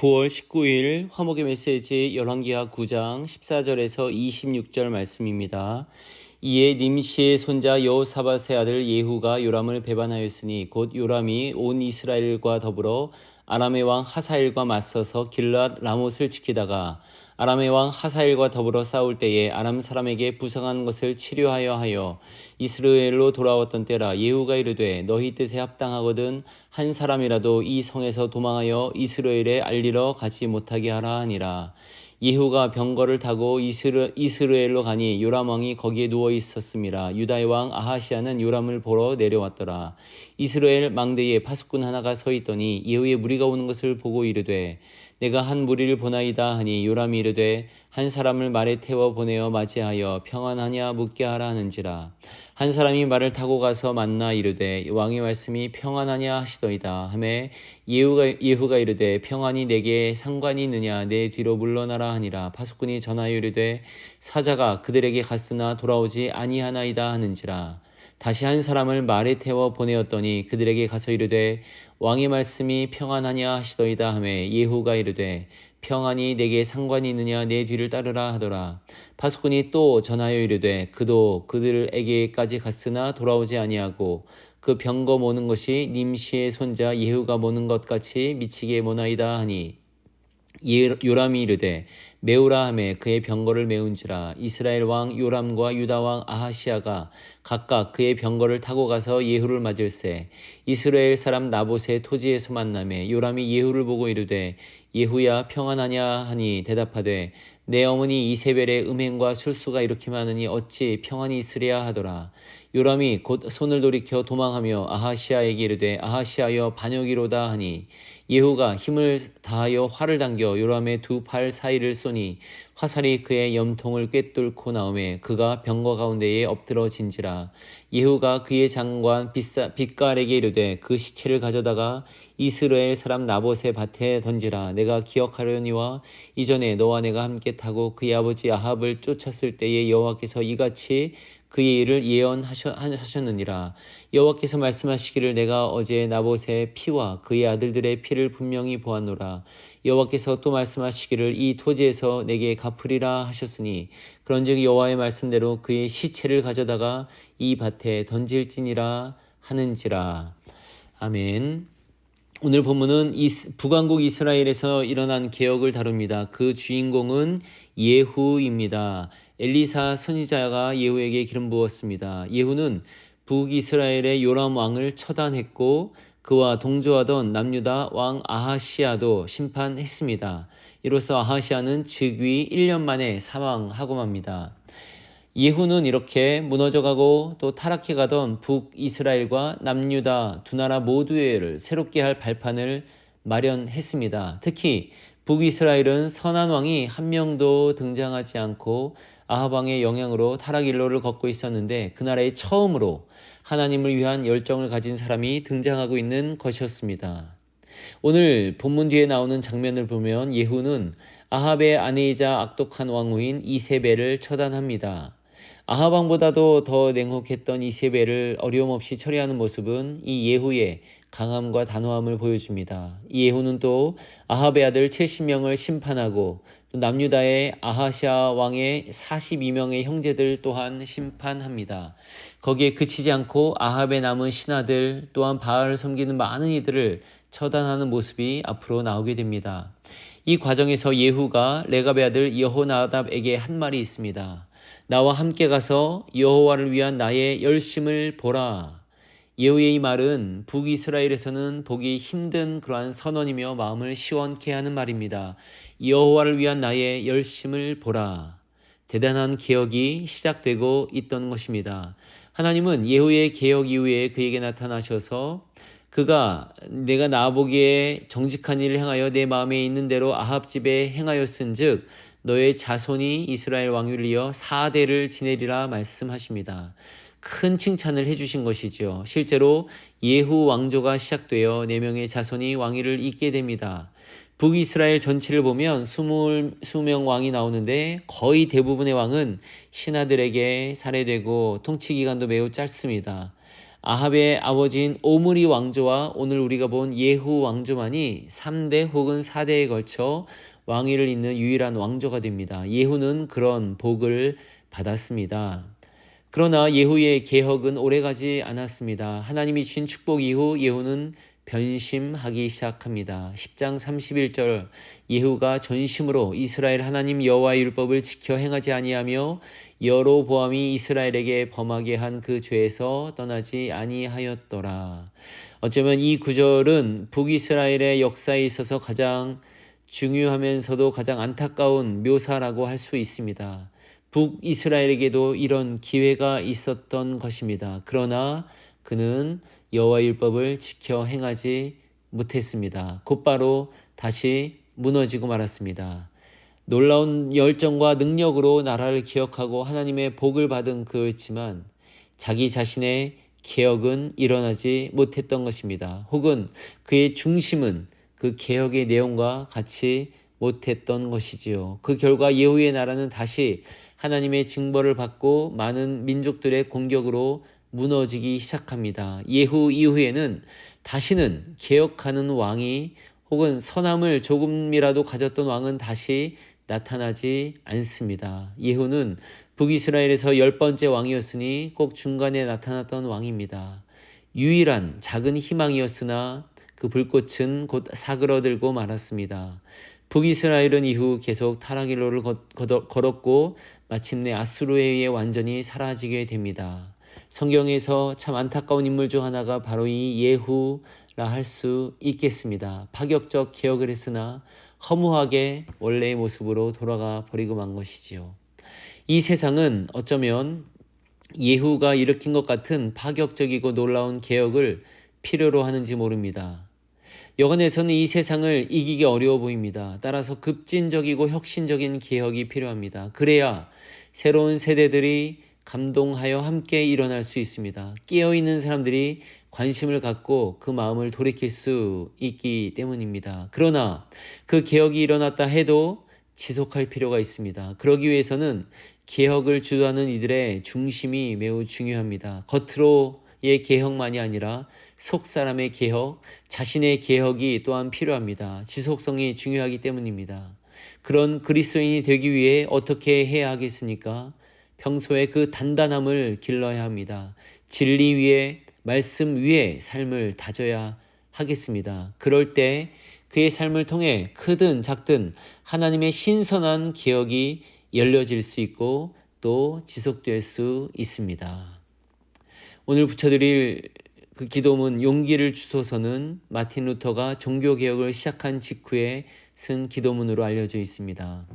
9월 19일 화목의 메시지 열왕기하 9장 14절에서 26절 말씀입니다. 이에 nim시의 손자 여호사밧의 아들 예후가 요람을 배반하였으니 곧 요람이 온 이스라엘과 더불어 아람의 왕 하사엘과 맞서서 길앗 라못을 지키다가 아람의 왕 하사엘과 더불어 싸울 때에 아람 사람에게 부상한 것을 치료하여 하여 이스라엘로 돌아왔던 때라. 예후가 이르되 너희 뜻에 합당하거든 한 사람이라도 이 성에서 도망하여 이스라엘에 알리러 가지 못하게 하라 하니라. 예후가 병거를 타고 이스라엘로 가니 요람 왕이 거기에 누워 있었음이라. 유다의 왕 아하시아는 요람을 보러 내려왔더라. 이스라엘 망대에 파수꾼 하나가 서 있더니 예후의 무리가 오는 것을 보고 이르되 내가 한 무리를 보나이다 하니 요람이 이르되 한 사람을 말에 태워 보내어 맞이하여 평안하냐 묻게 하라 하는지라. 한 사람이 말을 타고 가서 만나 이르되 왕의 말씀이 평안하냐 하시더이다 하매 예후가 이르되 평안이 내게 상관이 있느냐 내 뒤로 물러나라 하니라. 파수꾼이 전하여 이르되 사자가 그들에게 갔으나 돌아오지 아니하나이다 하는지라. 다시 한 사람을 말에 태워 보내었더니 그들에게 가서 이르되 왕의 말씀이 평안하냐 하시더이다 하매 예후가 이르되 평안이 내게 상관이 있느냐 내 뒤를 따르라 하더라. 파수꾼이 또 전하여 이르되 그도 그들에게까지 갔으나 돌아오지 아니하고 그 병거 모는 것이 nim시의 손자 예후가 모는 것 같이 미치게 모나이다 하니 요람이 이르되 메우라 하매 그의 병거를 메운지라. 이스라엘 왕 요람과 유다 왕 아하시아가 각각 그의 병거를 타고 가서 예후를 맞을세 이스라엘 사람 나봇의 토지에서 만나매 요람이 예후를 보고 이르되 예후야 평안하냐 하니 대답하되 내 어머니 이세벨의 음행과 술수가 이렇게 많으니 어찌 평안이 있으랴 하더라. 요람이 곧 손을 돌이켜 도망하며 아하시아에게 이르되 아하시아여 반역이로다 하니 예후가 힘을 다하여 활을 당겨 요람의 두 팔 사이를 쏘니 화살이 그의 염통을 꿰뚫고 나오매 그가 병거 가운데에 엎드러진지라. 예후가 그의 장관 빗갈에게 이르되 그 시체를 가져다가 이스라엘 사람 나봇의 밭에 던지라. 내가 기억하려니와 이전에 너와 내가 함께 타고 그의 아버지 아합을 쫓았을 때에 여호와께서 이같이 그의 일을 예언하셨느니라. 여호와께서 말씀하시기를 내가 어제 나봇의 피와 그의 아들들의 피를 분명히 보았노라. 여호와께서 또 말씀하시기를 이 토지에서 내게 갚으리라 하셨으니 그런즉 여호와의 말씀대로 그의 시체를 가져다가 이 밭에 던질지니라 하는지라. 아멘. 오늘 본문은 북왕국 이스라엘에서 일어난 개혁을 다룹니다. 그 주인공은 예후입니다. 엘리사 선지자가 예후에게 기름 부었습니다. 예후는 북이스라엘의 요람 왕을 처단했고 그와 동조하던 남유다 왕 아하시아도 심판했습니다. 이로써 아하시아는 즉위 1년 만에 사망하고 맙니다. 예후는 이렇게 무너져가고 또 타락해가던 북이스라엘과 남유다 두 나라 모두를 새롭게 할 발판을 마련했습니다. 특히 북이스라엘은 선한 왕이 한 명도 등장하지 않고 아합 왕의 영향으로 타락 일로를 걷고 있었는데 그 나라에 처음으로 하나님을 위한 열정을 가진 사람이 등장하고 있는 것이었습니다. 오늘 본문 뒤에 나오는 장면을 보면 예후는 아합의 아내이자 악독한 왕후인 이세벨을 처단합니다. 아합 왕보다도 더 냉혹했던 이세벨을 어려움 없이 처리하는 모습은 이 예후의 강함과 단호함을 보여줍니다. 이 예후는 또 아합의 아들 70명을 심판하고 또 남유다의 아하시아 왕의 42명의 형제들 또한 심판합니다. 거기에 그치지 않고 아합의 남은 신하들 또한 바알을 섬기는 많은 이들을 처단하는 모습이 앞으로 나오게 됩니다. 이 과정에서 예후가 레갑의 아들 여호나답에게 한 말이 있습니다. 나와 함께 가서 여호와를 위한 나의 열심을 보라. 예후의 이 말은 북이스라엘에서는 보기 힘든 그러한 선언이며 마음을 시원케 하는 말입니다. 여호와를 위한 나의 열심을 보라. 대단한 개혁이 시작되고 있던 것입니다. 하나님은 예후의 개혁 이후에 그에게 나타나셔서 그가 내가 나보기에 정직한 일을 행하여 내 마음에 있는 대로 아합 집에 행하였은즉 너의 자손이 이스라엘 왕위를 이어 4대를 지내리라 말씀하십니다. 큰 칭찬을 해주신 것이죠. 실제로 예후 왕조가 시작되어 4명의 자손이 왕위를 잇게 됩니다. 북이스라엘 전체를 보면 20명 왕이 나오는데 거의 대부분의 왕은 신하들에게 살해되고 통치 기간도 매우 짧습니다. 아합의 아버지인 오므리 왕조와 오늘 우리가 본 예후 왕조만이 3대 혹은 4대에 걸쳐 왕위를 잇는 유일한 왕조가 됩니다. 예후는 그런 복을 받았습니다. 그러나 예후의 개혁은 오래가지 않았습니다. 하나님이 주신 축복 이후 예후는 변심하기 시작합니다. 10장 31절 예후가 전심으로 이스라엘 하나님 여호와의 율법을 지켜 행하지 아니하며 여로보암이 이스라엘에게 범하게 한 그 죄에서 떠나지 아니하였더라. 어쩌면 이 구절은 북이스라엘의 역사에 있어서 가장 중요하면서도 가장 안타까운 묘사라고 할 수 있습니다. 북이스라엘에게도 이런 기회가 있었던 것입니다. 그러나 그는 여호와의 율법을 지켜 행하지 못했습니다. 곧바로 다시 무너지고 말았습니다. 놀라운 열정과 능력으로 나라를 기억하고 하나님의 복을 받은 그였지만 자기 자신의 개혁은 일어나지 못했던 것입니다. 혹은 그의 중심은 그 개혁의 내용과 같이 못했던 것이지요. 그 결과 예후의 나라는 다시 하나님의 징벌을 받고 많은 민족들의 공격으로 무너지기 시작합니다. 예후 이후에는 다시는 개혁하는 왕이 혹은 선함을 조금이라도 가졌던 왕은 다시 나타나지 않습니다. 예후는 북이스라엘에서 10번째 왕이었으니 꼭 중간에 나타났던 왕입니다. 유일한 작은 희망이었으나 그 불꽃은 곧 사그러들고 말았습니다. 북이스라엘은 이후 계속 타락의路를 걸었고 마침내 아수르에 의해 완전히 사라지게 됩니다. 성경에서 참 안타까운 인물 중 하나가 바로 이 예후라 할 수 있겠습니다. 파격적 개혁을 했으나 허무하게 원래의 모습으로 돌아가 버리고 만 것이지요. 이 세상은 어쩌면 예후가 일으킨 것 같은 파격적이고 놀라운 개혁을 필요로 하는지 모릅니다. 여간에서는 이 세상을 이기기 어려워 보입니다. 따라서 급진적이고 혁신적인 개혁이 필요합니다. 그래야 새로운 세대들이 감동하여 함께 일어날 수 있습니다. 깨어있는 사람들이 관심을 갖고 그 마음을 돌이킬 수 있기 때문입니다. 그러나 그 개혁이 일어났다 해도 지속할 필요가 있습니다. 그러기 위해서는 개혁을 주도하는 이들의 중심이 매우 중요합니다. 겉으로의 개혁만이 아니라 속 사람의 개혁, 자신의 개혁이 또한 필요합니다. 지속성이 중요하기 때문입니다. 그런 그리스도인이 되기 위해 어떻게 해야 하겠습니까? 평소에 그 단단함을 길러야 합니다. 진리 위에 말씀 위에 삶을 다져야 하겠습니다. 그럴 때 그의 삶을 통해 크든 작든 하나님의 신선한 개혁이 열려질 수 있고 또 지속될 수 있습니다. 오늘 붙여드릴 그 기도문 용기를 주소서는 마틴 루터가 종교개혁을 시작한 직후에 쓴 기도문으로 알려져 있습니다.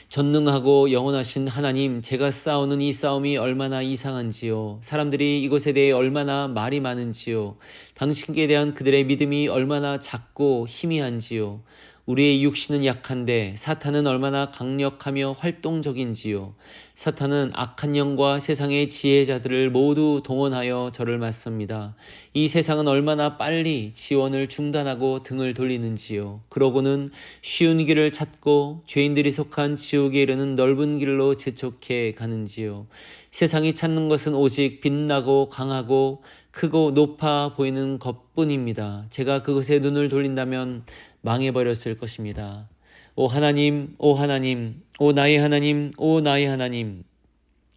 전능하고 영원하신 하나님, 제가 싸우는 이 싸움이 얼마나 이상한지요. 사람들이 이것에 대해 얼마나 말이 많은지요. 당신께 대한 그들의 믿음이 얼마나 작고 희미한지요. 우리의 육신은 약한데 사탄은 얼마나 강력하며 활동적인지요. 사탄은 악한 영과 세상의 지혜자들을 모두 동원하여 저를 맞섭니다. 이 세상은 얼마나 빨리 지원을 중단하고 등을 돌리는지요. 그러고는 쉬운 길을 찾고 죄인들이 속한 지옥에 이르는 넓은 길로 재촉해 가는지요. 세상이 찾는 것은 오직 빛나고 강하고 크고 높아 보이는 것뿐입니다. 제가 그것에 눈을 돌린다면 망해버렸을 것입니다. 오 하나님, 오 하나님, 오 나의 하나님, 오 나의 하나님,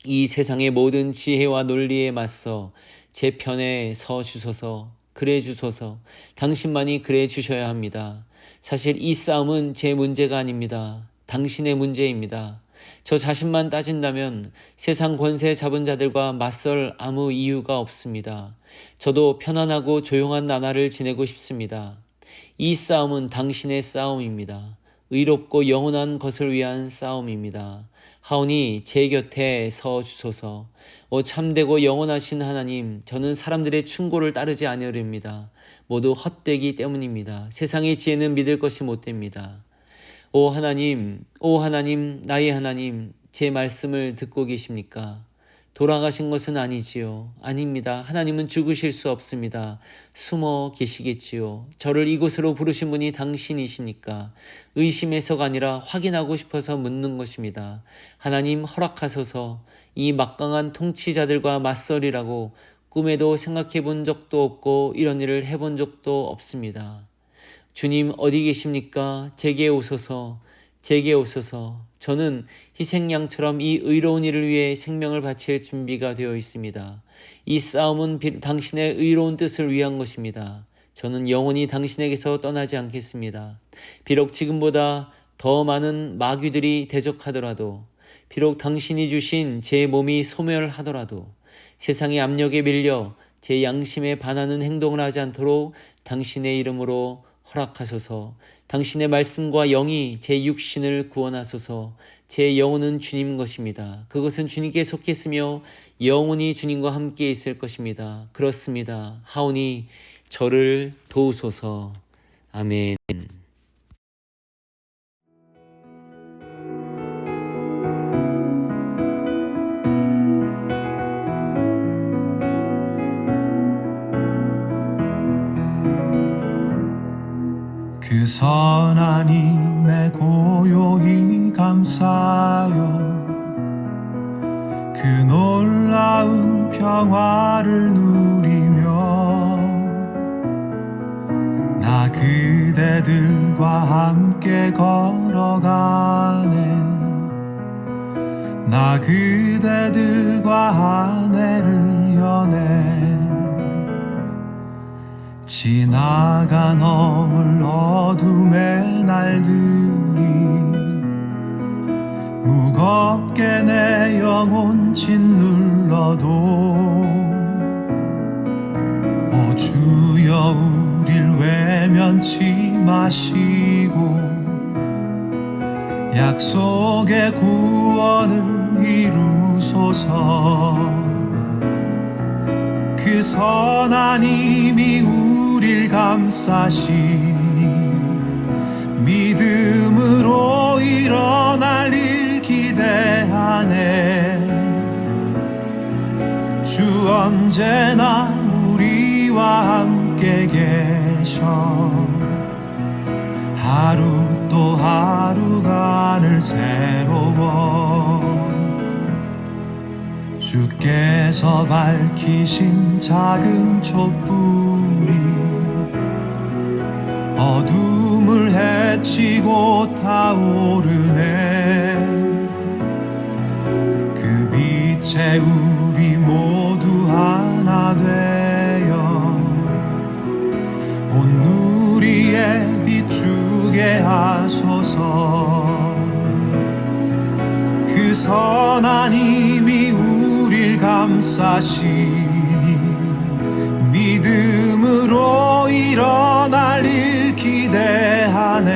이 세상의 모든 지혜와 논리에 맞서 제 편에 서 주소서, 그래 주소서. 당신만이 그래 주셔야 합니다. 사실 이 싸움은 제 문제가 아닙니다. 당신의 문제입니다. 저 자신만 따진다면 세상 권세 잡은 자들과 맞설 아무 이유가 없습니다. 저도 편안하고 조용한 나날을 지내고 싶습니다. 이 싸움은 당신의 싸움입니다. 의롭고 영원한 것을 위한 싸움입니다. 하오니 제 곁에 서 주소서. 오 참되고 영원하신 하나님, 저는 사람들의 충고를 따르지 아니하렵니다. 모두 헛되기 때문입니다. 세상의 지혜는 믿을 것이 못됩니다. 오 하나님, 나의 하나님, 제 말씀을 듣고 계십니까? 돌아가신 것은 아니지요. 아닙니다. 하나님은 죽으실 수 없습니다. 숨어 계시겠지요. 저를 이곳으로 부르신 분이 당신이십니까? 의심해서가 아니라 확인하고 싶어서 묻는 것입니다. 하나님 허락하소서 이 막강한 통치자들과 맞서리라고 꿈에도 생각해 본 적도 없고 이런 일을 해본 적도 없습니다. 주님 어디 계십니까? 제게 오소서, 제게 오소서. 저는 희생양처럼 이 의로운 일을 위해 생명을 바칠 준비가 되어 있습니다. 이 싸움은 당신의 의로운 뜻을 위한 것입니다. 저는 영원히 당신에게서 떠나지 않겠습니다. 비록 지금보다 더 많은 마귀들이 대적하더라도, 비록 당신이 주신 제 몸이 소멸하더라도, 세상의 압력에 밀려 제 양심에 반하는 행동을 하지 않도록 당신의 이름으로 허락하소서. 당신의 말씀과 영이 제 육신을 구원하소서. 제 영혼은 주님 것입니다. 그것은 주님께 속했으며 영원히 주님과 함께 있을 것입니다. 그렇습니다. 하오니 저를 도우소서. 아멘. 그 선한 힘에 고요히 감사하여 그 놀라운 평화를 누리며 나 그대들과 함께 걸어가네. 나 그대들과 아내를 여네. 지나가 넘을 어둠의 날들이 무겁게 내 영혼 짓눌러도 오 주여 우릴 외면치 마시고 약속의 구원을 이루소서. 그 선한 힘이 우릴 감싸시니 믿음으로 일어날 일 기대하네. 주 언제나 우리와 함께 계셔. 하루 또 하루가 늘 새로워. 주께서 밝히신 작은 촛불이 어둠을 헤치고 타오르네. 그 빛에 우리 모두 하나 되어 온 누리에 비추게 하소서. 그 선한 힘이 우릴 감싸시니 믿음으로 일어날 일 기대하네.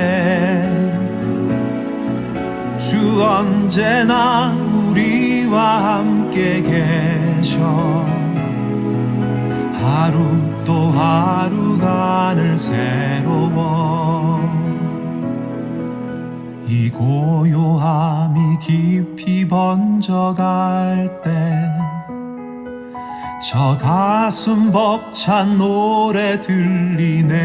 주 언제나 우리와 함께 계셔. 하루 또 하루가 늘 새로워. 이 고요함이 깊이 번져갈 때 저 가슴 벅찬 노래 들리네.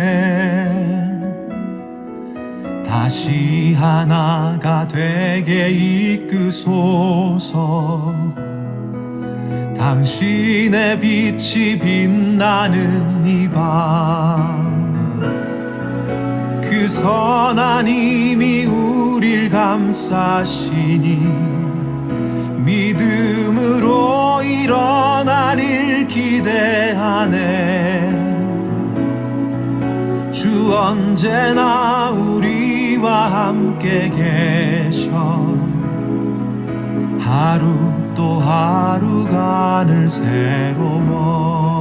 다시 하나가 되게 이끄소서. 당신의 빛이 빛나는 이 밤 그 선한 힘이 우릴 감싸시니 믿음으로 일어날 일 기대하네. 주 언제나 우리와 함께 계셔. 하루 또 하루가 늘 새로워.